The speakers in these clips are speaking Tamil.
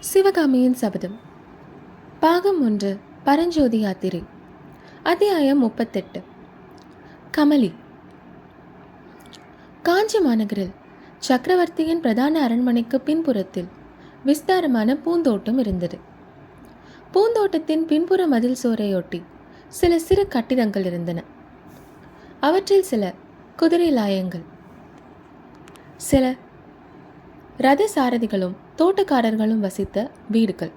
சிவகாமியின் சபதம். பாகம் 1. பரஞ்சோதி யாத்திரை. அத்தியாயம் 38. கமலி. காஞ்சி மாநகரில் சக்கரவர்த்தியின் பிரதான அரண்மனைக்கு பின்புறத்தில் விஸ்தாரமான பூந்தோட்டம் இருந்தது. பூந்தோட்டத்தின் பின்புற மதில் சோரையொட்டி சில சிறு கட்டிடங்கள் இருந்தன. அவற்றில் சில குதிரை லாயங்கள், சில ரத சாரதிகளும் தோட்டக்காரர்களும் வசித்த வீடுகள்.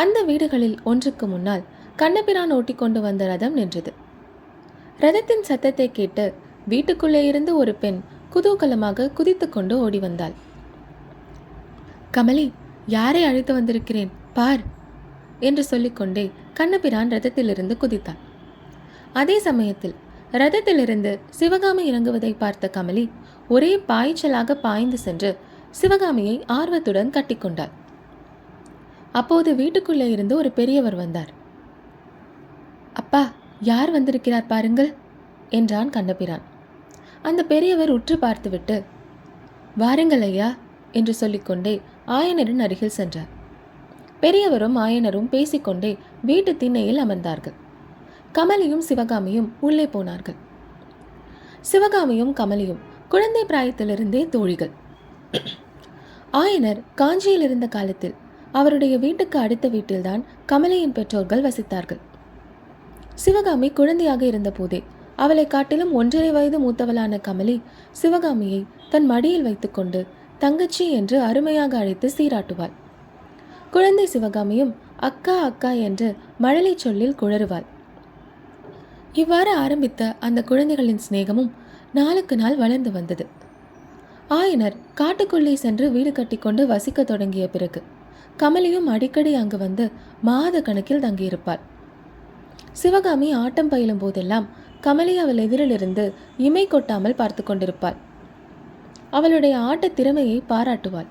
அந்த வீடுகளில் ஒன்றுக்கு முன்னால் கண்ணபிரான் ஓட்டிக்கொண்டு வந்த ரதம் நின்றது. ரதத்தின் சத்தத்தை கேட்டு வீட்டுக்குள்ளே இருந்து ஒரு பெண் குதூகலமாக குதித்து கொண்டு ஓடி வந்தாள். கமலி, யாரை அழைத்து வந்திருக்கிறேன் பார் என்று சொல்லிக்கொண்டே கண்ணபிரான் ரதத்திலிருந்து குதித்தாள். அதே சமயத்தில் ரதத்திலிருந்து சிவகாமி இறங்குவதை பார்த்த கமலி ஒரே பாய்ச்சலாக பாய்ந்து சென்று சிவகாமியை ஆர்வத்துடன் கட்டிக்கொண்டாள். அப்போது வீட்டுக்குள்ளே இருந்து ஒரு பெரியவர் வந்தார். அப்பா, யார் வந்திருக்கிறார் பாருங்கள் என்றான் கண்ணபிரான். அந்த பெரியவர் உற்று பார்த்துவிட்டு, வாருங்கள் ஐயா என்று சொல்லிக்கொண்டே ஆயனரின் அருகில் சென்றார். பெரியவரும் ஆயனரும் பேசிக்கொண்டே வீட்டு திண்ணையில் அமர்ந்தார்கள். கமலியும் சிவகாமியும் உள்ளே போனார்கள். சிவகாமியும் கமலியும் குழந்தை பிராயத்திலிருந்தே தோழிகள். ஆயனர் காஞ்சியில் இருந்த காலத்தில் அவருடைய வீட்டுக்கு அடுத்த வீட்டில்தான் கமலியின் பெற்றோர்கள் வசித்தார்கள். சிவகாமி குழந்தையாக இருந்த போதே அவளை காட்டிலும் 1.5 வயது மூத்தவளான கமலி சிவகாமியை தன் மடியில் வைத்துக்கொண்டு தங்கச்சி என்று அருமையாக அழைத்து சீராட்டுவாள். குழந்தை சிவகாமியும் அக்கா அக்கா என்று மழலை சொல்லில் குழறுவாள். இவ்வாறு ஆரம்பித்த அந்த குழந்தைகளின் சிநேகமும் நாளுக்கு நாள் வளர்ந்து வந்தது. ஆயனர் காட்டுக்குள்ளே சென்று வீடு கட்டிக்கொண்டு வசிக்க தொடங்கிய பிறகு கமலியும் அடிக்கடி அங்கு வந்து மாத கணக்கில் தங்கியிருப்பாள். சிவகாமி ஆட்டம் பயிலும் போதெல்லாம் கமலி அவள் எதிரிலிருந்து இமை கொட்டாமல் பார்த்து கொண்டிருப்பாள். அவளுடைய ஆட்ட திறமையை பாராட்டுவாள்.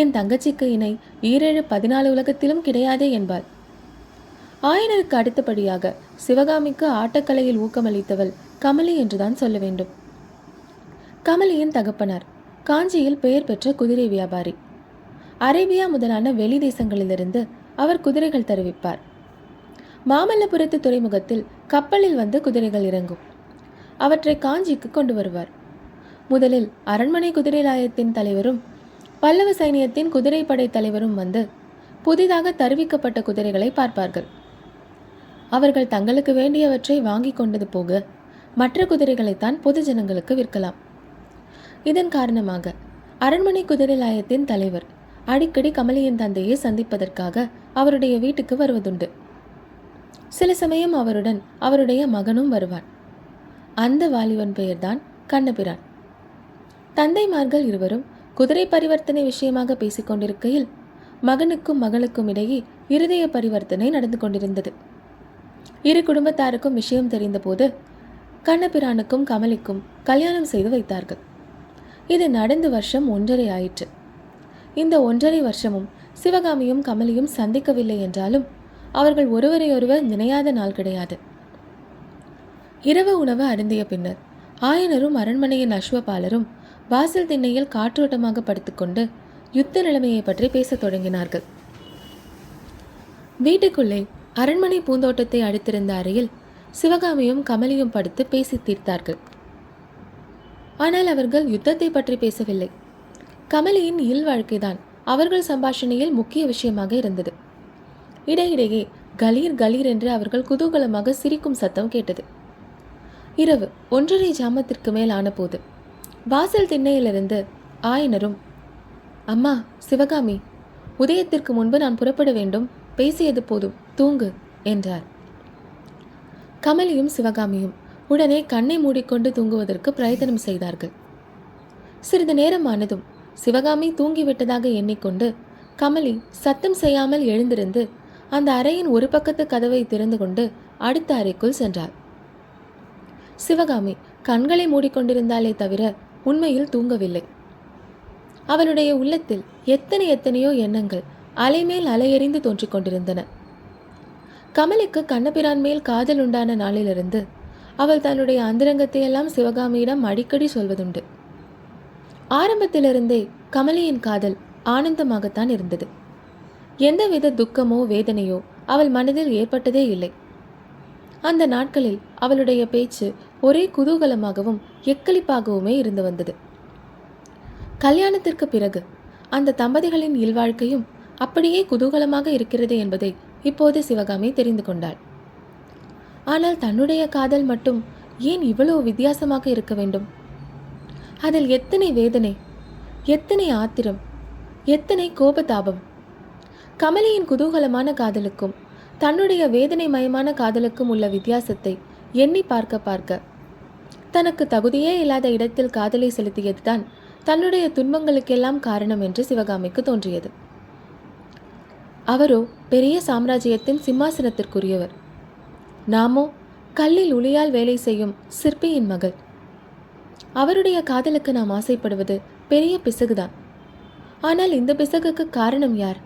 என் தங்கச்சிக்கு இணை 7-14 உலகத்திலும் கிடையாதே என்பாள். ஆயனருக்கு அடுத்தபடியாக சிவகாமிக்கு ஆட்டக்கலையில் ஊக்கமளித்தவள் கமலி என்றுதான் சொல்ல வேண்டும். கமலியின் தகப்பனார் காஞ்சியில் பெயர் பெற்ற குதிரை வியாபாரி. அரேபியா முதலான வெளி தேசங்களிலிருந்து அவர் குதிரைகள் தருவிப்பார். மாமல்லபுரத்து துறைமுகத்தில் கப்பலில் வந்து குதிரைகள் இறங்கும். அவற்றை காஞ்சிக்கு கொண்டு வருவார். முதலில் அரண்மனை குதிரை லாயத்தின் தலைவரும் பல்லவ சைனியத்தின் குதிரைப்படை தலைவரும் வந்து புதிதாக தருவிக்கப்பட்ட குதிரைகளை பார்ப்பார்கள். அவர்கள் தங்களுக்கு வேண்டியவற்றை வாங்கி கொண்டது போக மற்ற குதிரைகளைத்தான் பொது ஜனங்களுக்கு விற்கலாம். இதன் காரணமாக அரண்மனை குதிரை லாயத்தின் தலைவர் அடிக்கடி கமலியின் தந்தையை சந்திப்பதற்காக அவருடைய வீட்டுக்கு வருவதுண்டு. சில சமயம் அவருடன் அவருடைய மகனும் வருவான். அந்த வாலிபன் பெயர்தான் கண்ணபிரான். தந்தைமார்கள் இருவரும் குதிரை பரிவர்த்தனை விஷயமாக பேசிக்கொண்டிருக்கையில் மகனுக்கும் மகளுக்கும் இடையே இருதய பரிவர்த்தனை நடந்து கொண்டிருந்தது. இரு குடும்பத்தாருக்கும் விஷயம் தெரிந்தபோது கண்ணபிரானுக்கும் கமலிக்கும் கல்யாணம் செய்து வைத்தார்கள். இது நடந்து வருஷம் 1.5 ஆயிற்று. இந்த 1.5 வருஷமும் சிவகாமியும் கமலியும் சந்திக்கவில்லை என்றாலும் அவர்கள் ஒருவரையொருவர் நினையாத நாள் கிடையாது. இரவு உணவு அருந்திய பின்னர் ஆயனரும் அரண்மனையின் அஸ்வபாலரும் வாசல் திண்ணையில் காற்றோட்டமாக படுத்துக்கொண்டு யுத்த நிலைமையை பற்றி பேசத் தொடங்கினார்கள். வீட்டுக்குள்ளே அரண்மனை பூந்தோட்டத்தை அடுத்திருந்த அறையில் சிவகாமியும் கமலியும் படுத்து பேசி தீர்த்தார்கள். ஆனால் அவர்கள் யுத்தத்தை பற்றி பேசவில்லை. கமலியின் இல்வாழ்க்கைதான் அவர்கள் சம்பாஷணையில் முக்கிய விஷயமாக இருந்தது. இடையிடையே கலீர் கலீர் என்று அவர்கள் குதூகலமாக சிரிக்கும் சத்தம் கேட்டது. இரவு 1.5 ஜாமத்திற்கு மேல் ஆன போது வாசல் திண்ணையிலிருந்து ஆயனரும், அம்மா சிவகாமி, உதயத்திற்கு முன்பு நான் புறப்பட வேண்டும், பேசியது போதும், தூங்கு என்றார். கமலியும் சிவகாமியும் உடனே கண்ணை மூடிக்கொண்டு தூங்குவதற்கு பிரயத்தனம் செய்தார்கள். சிறிது நேரமானதும் சிவகாமி தூங்கிவிட்டதாக எண்ணிக்கொண்டு கமலி சத்தம் செய்யாமல் எழுந்திருந்து அந்த அறையின் ஒரு பக்கத்து கதவை திறந்து கொண்டு அடுத்த அறைக்குள் சென்றாள். சிவகாமி கண்களை மூடிக்கொண்டிருந்தாலே தவிர உண்மையில் தூங்கவில்லை. அவளுடைய உள்ளத்தில் எத்தனையோ எண்ணங்கள் அலைமேல் அலையெறிந்து தோன்றிக் கொண்டிருந்தன. கமலிக்கு கண்ணபிரான் மேல் காதல் உண்டான நாளிலிருந்து அவள் தன்னுடைய அந்தரங்கத்தையெல்லாம் சிவகாமியிடம் அடிக்கடி சொல்வதுண்டு. ஆரம்பத்திலிருந்தே கமலியின் காதல் ஆனந்தமாகத்தான் இருந்தது. எந்தவித துக்கமோ வேதனையோ அவள் மனதில் ஏற்பட்டதே இல்லை. அந்த நாட்களில் அவளுடைய பேச்சு ஒரே குதூகலமாகவும் எக்களிப்பாகவுமே இருந்து வந்தது. கல்யாணத்திற்கு பிறகு அந்த தம்பதிகளின் இல்வாழ்க்கையும் அப்படியே குதூகலமாக இருக்கிறது என்பதை இப்போது சிவகாமி தெரிந்து கொண்டாள். ஆனால் தன்னுடைய காதல் மட்டும் ஏன் இவ்வளவு வித்தியாசமாக இருக்க வேண்டும்? அதில் எத்தனை வேதனை, எத்தனை ஆத்திரம், எத்தனை கோபதாபம்! கமலியின் குதூகலமான காதலுக்கும் தன்னுடைய வேதனை மயமான காதலுக்கும் உள்ள வித்தியாசத்தை எண்ணி பார்க்க பார்க்க தனக்கு தகுதியே இல்லாத இடத்தில் காதலை செலுத்தியதுதான் தன்னுடைய துன்பங்களுக்கெல்லாம் காரணம் என்று சிவகாமிக்கு தோன்றியது. அவரோ பெரிய சாம்ராஜ்யத்தின் சிம்மாசனத்திற்குரியவர். நாமோ கல்லில் உளியால் வேலை செய்யும் சிற்பியின் மகள். அவருடைய காதலுக்கு நாம் ஆசைப்படுவது பெரிய பிசகுதான். ஆனால் இந்த பிசகுக்கு காரணம் யார்?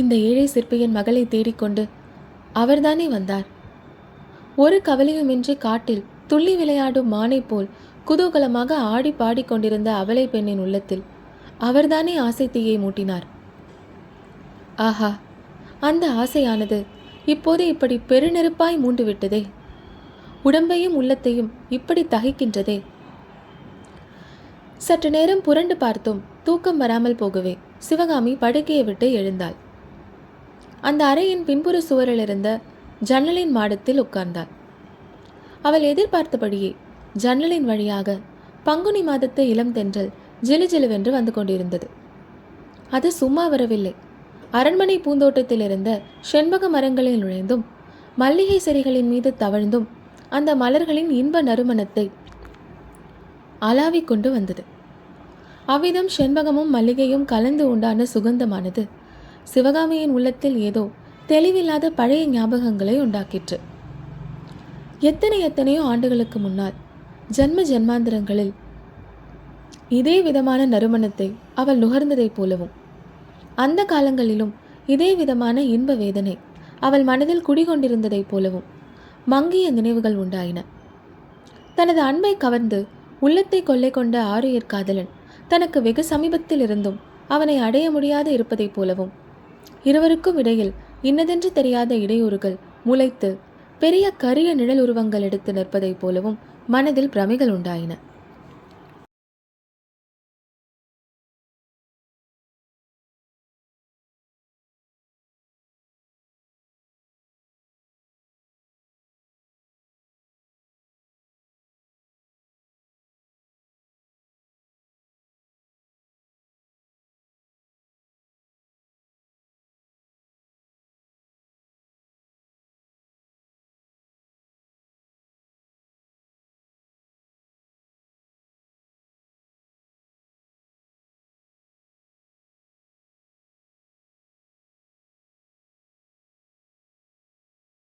இந்த ஏழை சிற்பியின் மகளை தேடிக்கொண்டு அவர்தானே வந்தார். ஒரு கவலையுமின்றி காட்டில் துள்ளி விளையாடும் மானை போல் குதூகலமாக ஆடி பாடிக்கொண்டிருந்த அவளை பெண்ணின் உள்ளத்தில் அவர்தானே ஆசை தீயை மூட்டினார். ஆஹா, அந்த ஆசையானது இப்போது இப்படி பெருநெருப்பாய் மூண்டுவிட்டதே! உடம்பையும் உள்ளத்தையும் இப்படி தகைக்கின்றதே! சற்று நேரம் புரண்டு பார்த்தும் தூக்கம் வராமல் போகவே சிவகாமி படுக்கையை விட்டு எழுந்தாள். அந்த அறையின் பின்புற சுவரில் இருந்த ஜன்னலின் மாடத்தில் உட்கார்ந்தாள். அவள் எதிர்பார்த்தபடியே ஜன்னலின் வழியாக பங்குனி மாதத்து இளம் தென்றல் ஜிலுஜிலுவென்று வந்து கொண்டிருந்தது. அது சும்மா வரவில்லை. அரண்மனை பூந்தோட்டத்தில் இருந்த செண்பக மரங்களில் நுழைந்தும் மல்லிகை செடிகளின் மீது தவழ்ந்தும் அந்த மலர்களின் இன்ப நறுமணத்தை அலாவிக் கொண்டு வந்தது. அவ்விதம் செண்பகமும் மல்லிகையும் கலந்து உண்டான சுகந்தமானது சிவகாமியின் உள்ளத்தில் ஏதோ தெளிவில்லாத பழைய ஞாபகங்களை உண்டாக்கிற்று. எத்தனையோ ஆண்டுகளுக்கு முன்னால் ஜன்ம ஜன்மாந்திரங்களில் இதே விதமான நறுமணத்தை அவள் நுகர்ந்ததைப் போலவும், அந்த காலங்களிலும் இதே விதமான இன்ப வேதனை அவள் மனதில் குடிகொண்டிருந்ததைப் போலவும் மங்கிய நினைவுகள் உண்டாயின. தனது அன்பை கவர்ந்து உள்ளத்தை கொள்ளை கொண்ட ஆருயிர் காதலன் தனக்கு வெகு சமீபத்தில் இருந்தும் அவனை அடைய முடியாது இருப்பதைப் போலவும், இருவருக்கும் இடையில் இன்னதென்று தெரியாத இடையூறுகள் முளைத்து பெரிய கரிய நிழல் உருவங்கள் எடுத்து நிற்பதைப் போலவும் மனதில் பிரமைகள் உண்டாயின.